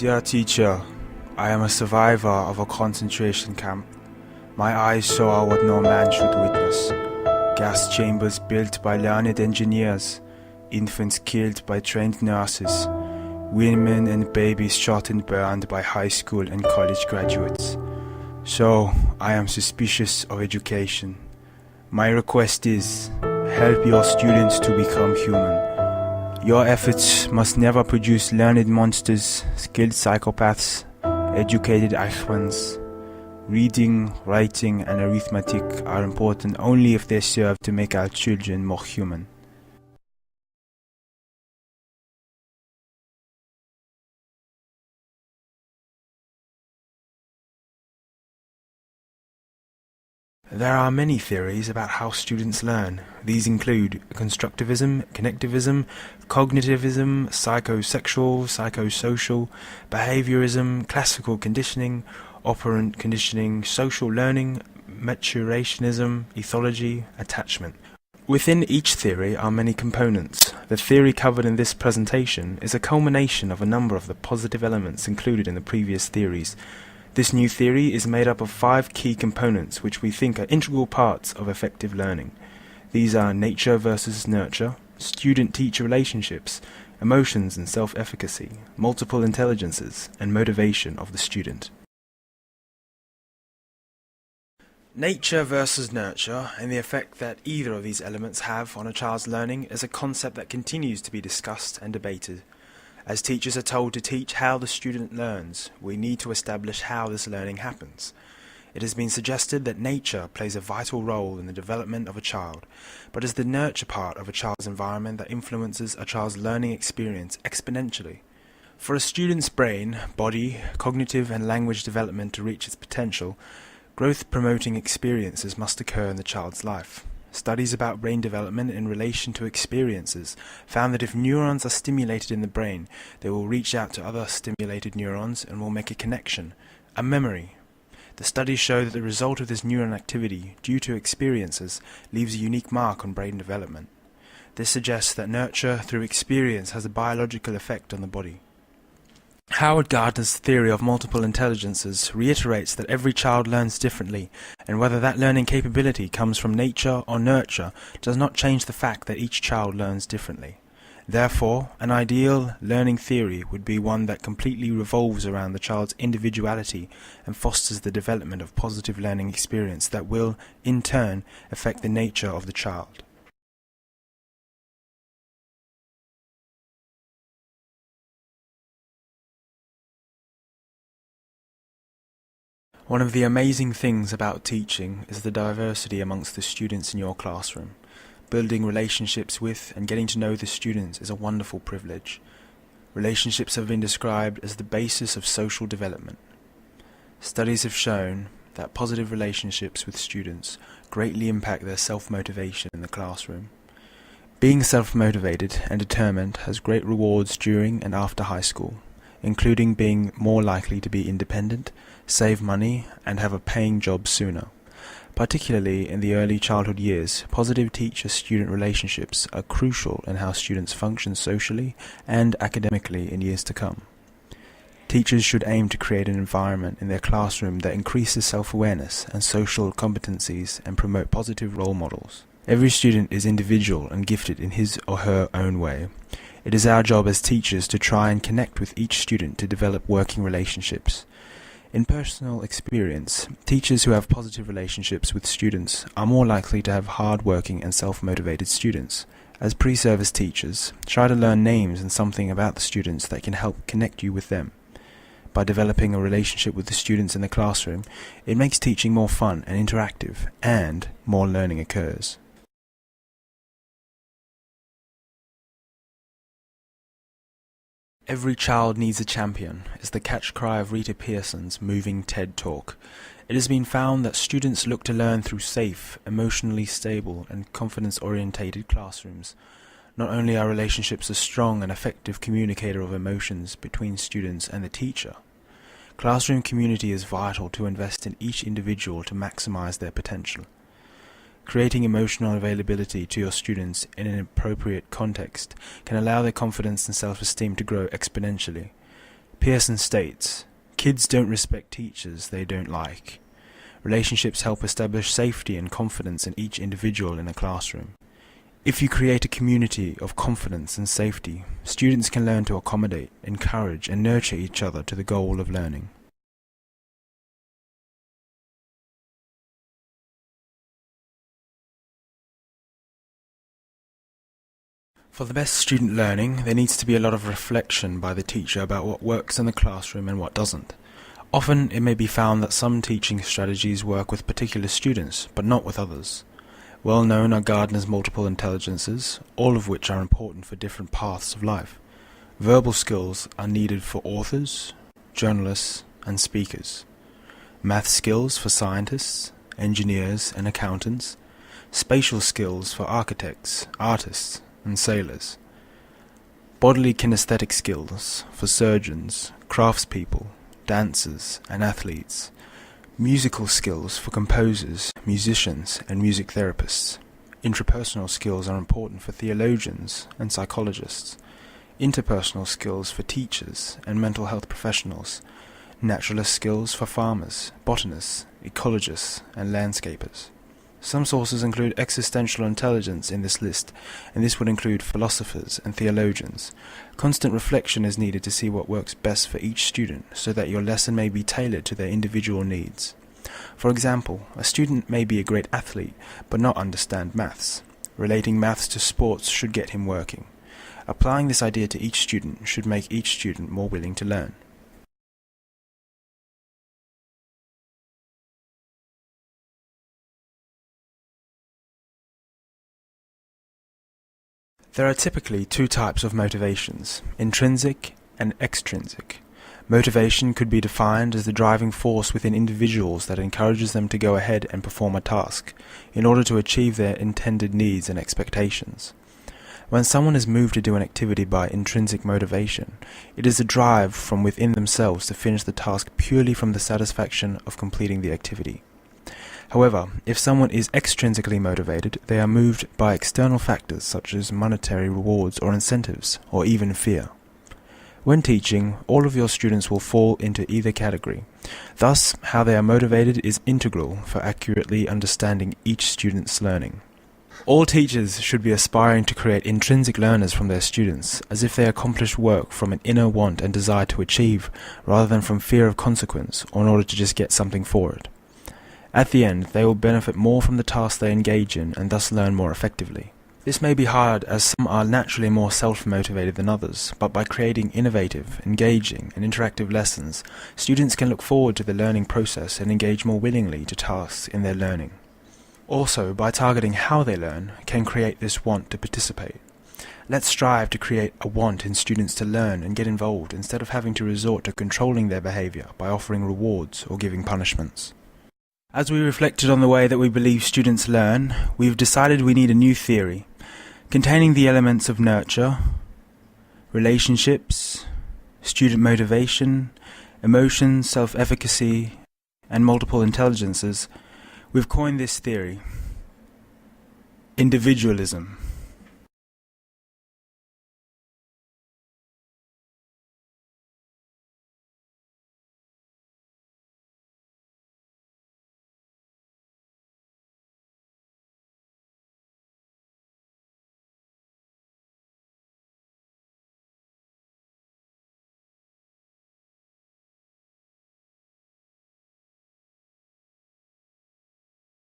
Dear teacher, I am a survivor of a concentration camp. My eyes saw what no man should witness. Gas chambers built by learned engineers, infants killed by trained nurses, women and babies shot and burned by high school and college graduates. So, I am suspicious of education. My request is, help your students to become human. Your efforts must never produce learned monsters, skilled psychopaths, educated Eichmanns. Reading, writing and arithmetic are important only if they serve to make our children more human. There are many theories about how students learn. These include constructivism, connectivism, cognitivism, psychosexual, psychosocial, behaviorism, classical conditioning, operant conditioning, social learning, maturationism, ethology, attachment. Within each theory are many components. The theory covered in this presentation is a culmination of a number of the positive elements included in the previous theories. This new theory is made up of 5 key components which we think are integral parts of effective learning. These are nature versus nurture, student-teacher relationships, emotions and self-efficacy, multiple intelligences, and motivation of the student. Nature versus nurture, and the effect that either of these elements have on a child's learning, is a concept that continues to be discussed and debated. As teachers are told to teach how the student learns, we need to establish how this learning happens. It has been suggested that nature plays a vital role in the development of a child, but is the nurture part of a child's environment that influences a child's learning experience exponentially. For a student's brain, body, cognitive and language development to reach its potential, growth-promoting experiences must occur in the child's life. Studies about brain development in relation to experiences found that if neurons are stimulated in the brain, they will reach out to other stimulated neurons and will make a connection, a memory. The studies show that the result of this neuron activity, due to experiences, leaves a unique mark on brain development. This suggests that nurture through experience has a biological effect on the body. Howard Gardner's theory of multiple intelligences reiterates that every child learns differently, and whether that learning capability comes from nature or nurture does not change the fact that each child learns differently. Therefore, an ideal learning theory would be one that completely revolves around the child's individuality and fosters the development of positive learning experience that will, in turn, affect the nature of the child. One of the amazing things about teaching is the diversity amongst the students in your classroom. Building relationships with and getting to know the students is a wonderful privilege. Relationships have been described as the basis of social development. Studies have shown that positive relationships with students greatly impact their self-motivation in the classroom. Being self-motivated and determined has great rewards during and after high school, including being more likely to be independent, save money, and have a paying job sooner. Particularly in the early childhood years, positive teacher-student relationships are crucial in how students function socially and academically in years to come. Teachers should aim to create an environment in their classroom that increases self-awareness and social competencies and promote positive role models. Every student is individual and gifted in his or her own way. It is our job as teachers to try and connect with each student to develop working relationships. In personal experience, teachers who have positive relationships with students are more likely to have hard-working and self-motivated students. As pre-service teachers, try to learn names and something about the students that can help connect you with them. By developing a relationship with the students in the classroom, it makes teaching more fun and interactive, and more learning occurs. Every child needs a champion is the catch cry of Rita Pearson's moving TED Talk. It has been found that students look to learn through safe, emotionally stable, and confidence-orientated classrooms. Not only are relationships a strong and effective communicator of emotions between students and the teacher, classroom community is vital to invest in each individual to maximize their potential. Creating emotional availability to your students in an appropriate context can allow their confidence and self-esteem to grow exponentially. Pearson states, "Kids don't respect teachers they don't like. Relationships help establish safety and confidence in each individual in a classroom. If you create a community of confidence and safety, students can learn to accommodate, encourage, and nurture each other to the goal of learning." For the best student learning, there needs to be a lot of reflection by the teacher about what works in the classroom and what doesn't. Often it may be found that some teaching strategies work with particular students, but not with others. Well known are Gardner's multiple intelligences, all of which are important for different paths of life. Verbal skills are needed for authors, journalists, and speakers. Math skills for scientists, engineers, and accountants. Spatial skills for architects, artists, and sailors. Bodily kinesthetic skills for surgeons, craftspeople, dancers, and athletes. Musical skills for composers, musicians, and music therapists. Intrapersonal skills are important for theologians and psychologists. Interpersonal skills for teachers and mental health professionals. Naturalist skills for farmers, botanists, ecologists, and landscapers. Some sources include existential intelligence in this list, and this would include philosophers and theologians. Constant reflection is needed to see what works best for each student, so that your lesson may be tailored to their individual needs. For example, a student may be a great athlete, but not understand maths. Relating maths to sports should get him working. Applying this idea to each student should make each student more willing to learn. There are typically two types of motivations, intrinsic and extrinsic. Motivation could be defined as the driving force within individuals that encourages them to go ahead and perform a task in order to achieve their intended needs and expectations. When someone is moved to do an activity by intrinsic motivation, it is a drive from within themselves to finish the task purely from the satisfaction of completing the activity. However, if someone is extrinsically motivated, they are moved by external factors such as monetary rewards or incentives, or even fear. When teaching, all of your students will fall into either category. Thus, how they are motivated is integral for accurately understanding each student's learning. All teachers should be aspiring to create intrinsic learners from their students, as if they accomplish work from an inner want and desire to achieve, rather than from fear of consequence or in order to just get something for it. At the end, they will benefit more from the task they engage in and thus learn more effectively. This may be hard as some are naturally more self-motivated than others, but by creating innovative, engaging, and interactive lessons, students can look forward to the learning process and engage more willingly to tasks in their learning. Also, by targeting how they learn, can create this want to participate. Let's strive to create a want in students to learn and get involved instead of having to resort to controlling their behavior by offering rewards or giving punishments. As we reflected on the way that we believe students learn, we've decided we need a new theory, containing the elements of nurture, relationships, student motivation, emotion, self-efficacy, and multiple intelligences. We've coined this theory, individualism.